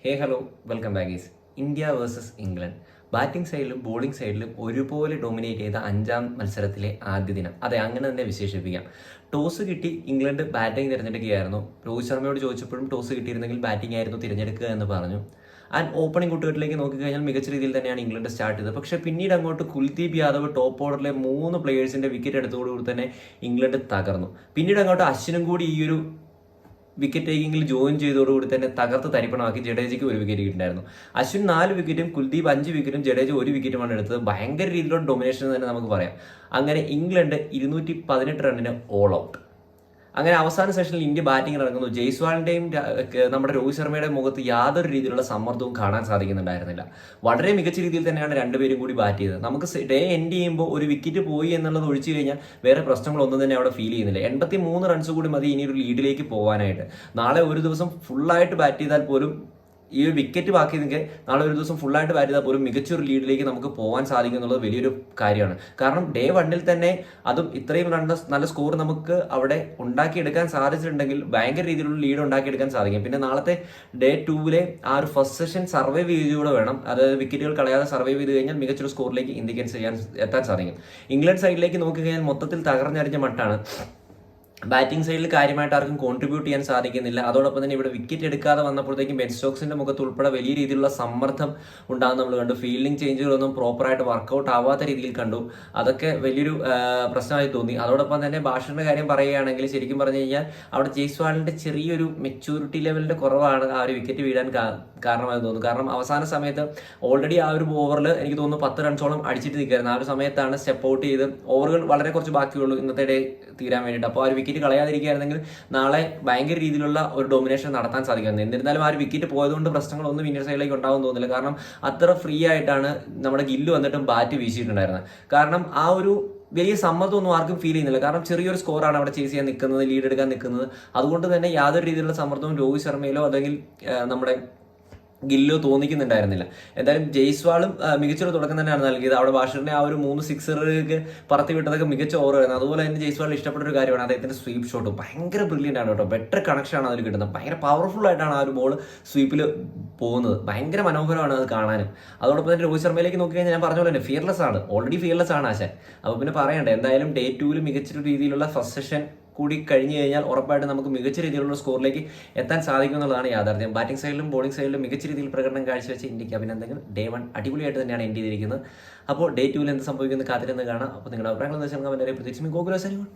Hello, welcome back guys. India versus England. Batting സൈഡിലും bowling സൈഡിലും ഒരുപോലെ ഡൊമിനേറ്റ് ചെയ്ത അഞ്ചാം മത്സരത്തിലെ ആദ്യ ദിനം. അതെ, അങ്ങനെ തന്നെ വിശേഷിപ്പിക്കാം. ടോസ് കിട്ടി ഇംഗ്ലണ്ട് ബാറ്റിംഗ് തിരഞ്ഞെടുക്കുകയായിരുന്നു. രോഹിത് ശർമ്മയോട് ചോദിച്ചപ്പോഴും ടോസ് കിട്ടിയിരുന്നെങ്കിൽ ബാറ്റിംഗ് ആയിരുന്നു തിരഞ്ഞെടുക്കുക എന്ന് പറഞ്ഞു. ആൻഡ് ഓപ്പണിംഗ് കൂട്ടുകെട്ടിലേക്ക് നോക്കിക്കഴിഞ്ഞാൽ മികച്ച രീതിയിൽ തന്നെയാണ് ഇംഗ്ലണ്ട് സ്റ്റാർട്ട് ചെയ്തത്. പക്ഷേ പിന്നീട് അങ്ങോട്ട് കുൽദീപ് യാദവ് ടോപ്പ് ഓർഡറിലെ 3 പ്ലേയേഴ്സിന്റെ വിക്കറ്റ് എടുത്തോടുകൂടി തന്നെ ഇംഗ്ലണ്ട് തകർന്നു. പിന്നീട് അങ്ങോട്ട് അശ്വിനും കൂടി ഈ ഒരു വിക്കറ്റ് ടേക്കിങ്ങിൽ ജോയിൻ ചെയ്തതോടുകൂടി തന്നെ തകർത്ത് തരിപ്പണമാക്കി. ജഡേജയ്ക്ക് 1 വിക്കറ്റ് കിട്ടിയിട്ടുണ്ടായിരുന്നു. അശ്വിൻ 4 വിക്കറ്റും കുൽദീപ് 5 വിക്കറ്റും ജഡേജ 1 വിക്കറ്റുമാണ് എടുത്തത്. ഭയങ്കര രീതിയിലുള്ള ഡൊമിനേഷൻ തന്നെ നമുക്ക് പറയാം. അങ്ങനെ ഇംഗ്ലണ്ട് 218 റണ്ണിന് ഓൾ ഔട്ട്. അങ്ങനെ അവസാന സെഷനിൽ ഇന്ത്യ ബാറ്റിംഗ് ഇറങ്ങുന്നു. ജയ്സ്വാളിന്റെയും നമ്മുടെ രോഹിത് ശർമ്മയുടെ മുഖത്ത് യാതൊരു രീതിയിലുള്ള സമ്മർദ്ദവും കാണാൻ സാധിക്കുന്നുണ്ടായിരുന്നില്ല. വളരെ മികച്ച രീതിയിൽ തന്നെയാണ് രണ്ടുപേരും കൂടി ബാറ്റ് ചെയ്തത്. നമുക്ക് ഡേ എൻഡ് ചെയ്യുമ്പോൾ ഒരു വിക്കറ്റ് പോയി എന്നുള്ളത് ഒഴിച്ചു കഴിഞ്ഞാൽ വേറെ പ്രശ്നങ്ങളൊന്നും തന്നെ അവിടെ ഫീൽ ചെയ്യുന്നില്ല. 83 റൺസ് കൂടി മതി ഇനി ഒരു ലീഡിലേക്ക് പോകാനായിട്ട്. നാളെ ഒരു ദിവസം ഫുള്ളായിട്ട് ബാറ്റ് ചെയ്താൽ പോലും ഈ ഒരു വിക്കറ്റ് ബാക്കി നിൽക്കെ നാളെ ഒരു ദിവസം ഫുള്ളായിട്ട് ബാറ്റ് ചെയ്താൽ പോലും മികച്ചൊരു ലീഡിലേക്ക് നമുക്ക് പോകാൻ സാധിക്കും എന്നുള്ളത് വലിയൊരു കാര്യമാണ്. കാരണം ഡേ 1 തന്നെ അതും ഇത്രയും നല്ല സ്കോർ നമുക്ക് അവിടെ ഉണ്ടാക്കിയെടുക്കാൻ സാധിച്ചിട്ടുണ്ടെങ്കിൽ ഭയങ്കര രീതിയിലുള്ള ലീഡ് ഉണ്ടാക്കിയെടുക്കാൻ സാധിക്കും. പിന്നെ നാളത്തെ ഡേ 2 ആ ഒരു ഫസ്റ്റ് സെഷൻ സർവൈവ് ചെയ്തുകൂടെ വേണം. അതായത് വിക്കറ്റുകൾ കളയാതെ സർവൈവ് ചെയ്ത് കഴിഞ്ഞാൽ മികച്ചൊരു സ്കോറിലേക്ക് ഇന്ത്യക്ക് എത്താൻ സാധിക്കും. ഇംഗ്ലണ്ട് സൈഡിലേക്ക് നോക്കിക്കഴിഞ്ഞാൽ മൊത്തത്തിൽ തകർന്നടിഞ്ഞ മട്ടാണ്. ബാറ്റിംഗ് സൈഡിൽ കാര്യമായിട്ട് ആർക്കും കോൺട്രിബ്യൂട്ട് ചെയ്യാൻ സാധിക്കുന്നില്ല. അതോടൊപ്പം തന്നെ ഇവിടെ വിക്കറ്റ് എടുക്കാതെ വന്നപ്പോഴത്തേക്കും ബെൻ സ്റ്റോക്സിന്റെ മുഖത്ത് ഉൾപ്പെടെ വലിയ രീതിയിലുള്ള സമ്മർദ്ദം ഉണ്ടാകുന്ന നമ്മൾ കണ്ടു. ഫീൽഡിംഗ് ചേഞ്ചുകളൊന്നും പ്രോപ്പറായിട്ട് വർക്കൗട്ട് ആവാത്ത രീതിയിൽ കണ്ടു. അതൊക്കെ വലിയൊരു പ്രശ്നമായി തോന്നി. അതോടൊപ്പം തന്നെ ബാഷറിന്റെ കാര്യം പറയുകയാണെങ്കിൽ ശരിക്കും പറഞ്ഞു കഴിഞ്ഞാൽ അവിടെ ജയ്സ്വാളിന്റെ ചെറിയൊരു മെച്യൂരിറ്റി ലെവലിന്റെ കുറവാണ് ആ ഒരു വിക്കറ്റ് വീഴാൻ കാരണമായി തോന്നുന്നു. കാരണം അവസാന സമയത്ത് ഓൾറെഡി ആ ഒരു ഓവറിൽ എനിക്ക് തോന്നുന്നു 10 റൺസോളം അടിച്ചിട്ട് നിൽക്കുകയായിരുന്നു. ആ ഒരു സമയത്താണ് സ്റ്റെപ്പ് ഔട്ട് ചെയ്ത് ഓവറുകൾ വളരെ കുറച്ച് ബാക്കിയുള്ളൂ ഇന്നത്തെ ഡേ തീരാൻ വേണ്ടിയിട്ട്. അപ്പോൾ ആ ഒരു വിക്കറ്റ് കളയാതിരിക്കുകയായിരുന്നെങ്കിൽ നാളെ ഭയങ്കര രീതിയിലുള്ള ഒരു ഡൊമിനേഷൻ നടത്താൻ സാധിക്കുന്നത്. എന്നിരുന്നാലും ആ ഒരു വിക്കറ്റ് പോയതുകൊണ്ട് പ്രശ്നങ്ങളൊന്നും ഇന്ത്യൻ സൈഡിലേക്ക് ഉണ്ടാവും തോന്നുന്നില്ല. കാരണം അത്ര ഫ്രീ ആയിട്ടാണ് നമ്മുടെ ഗില്ല് വന്നിട്ടും ബാറ്റ് വീശിയിട്ടുണ്ടായിരുന്നത്. കാരണം ആ ഒരു വലിയ സമ്മർദ്ദമൊന്നും ആർക്കും ഫീൽ ചെയ്യുന്നില്ല. കാരണം ചെറിയൊരു സ്കോറാണ് അവിടെ ചേസ് ചെയ്യാൻ നിൽക്കുന്നത്, ലീഡ് എടുക്കാൻ നിൽക്കുന്നത്. അതുകൊണ്ട് തന്നെ യാതൊരു രീതിയിലുള്ള സമ്മർദ്ദവും രോഹിത് ശർമ്മയിലോ അല്ലെങ്കിൽ നമ്മുടെ ഗില്ലോ തോന്നിക്കുന്നുണ്ടായിരുന്നില്ല. എന്തായാലും ജയ്സ്വാളും മികച്ചൊരു തുടക്കം തന്നെയാണ് നൽകിയത്. അവിടെ ബാഷറിനെ ആ ഒരു 3 സിക്സറുകൾക്ക് പറത്തി വിട്ടതൊക്കെ മികച്ച ഓവറായിരുന്നു. അതുപോലെ തന്നെ ജയ്സ്വാളിന് ഇഷ്ടപ്പെട്ട ഒരു കാര്യമാണ് അദ്ദേഹത്തിന്റെ സ്വീപ്പ് ഷോട്ട്. ഭയങ്കര ബ്രില്യൻ്റ് ആണ് കേട്ടോ. ബെറ്റർ കണക്ഷനാണ് അതിൽ കിട്ടുന്നത്. ഭയങ്കര പവർഫുൾ ആയിട്ടാണ് ആ ഒരു ബോൾ സ്വീപ്പിൽ പോകുന്നത്. ഭയങ്കര മനോഹരമാണ് അത് കാണാനും. അതോടൊപ്പം തന്നെ രോഹിത് ശർമ്മയിലേക്ക് നോക്കി കഴിഞ്ഞാൽ ഞാൻ പറഞ്ഞ പോലെ തന്നെ ഫിയർലെസ് ആണ്. ഓൾറെഡി ഫിയർലെസ് ആണ് ആശാൻ. അപ്പോൾ പിന്നെ പറയണ്ടേ. എന്തായാലും ഡേ 2 മികച്ചൊരു രീതിയിലുള്ള ഫസ്റ്റ് സെഷൻ കൂടി കഴിഞ്ഞു കഴിഞ്ഞാൽ ഉറപ്പായിട്ട് നമുക്ക് മികച്ച രീതിയിലുള്ള സ്കോറിലേക്ക് എത്താൻ സാധിക്കും എന്നുള്ളതാണ് യാഥാർത്ഥ്യം. ബാറ്റിംഗ് സൈഡിലും ബോളിംഗ് സൈഡിലും മികച്ച രീതിയിൽ പ്രകടനം കാഴ്ചവെച്ച ഇന്ത്യക്ക് അഭിനന്ദനങ്ങൾ. ഡേ 1 അടിപൊളിയായിട്ട് തന്നെയാണ് എൻഡ് ചെയ്തിരിക്കുന്നത്. അപ്പോൾ ഡേ 2 എന്ത് സംഭവിക്കുന്നത് കാത്തിരുന്ന് കാണാം. അപ്പോൾ നിങ്ങളുടെ അഭിപ്രായങ്ങൾ എന്ന് വെച്ചാൽ പ്രതീക്ഷിക്കും. ഗോകുല സരിവൺ.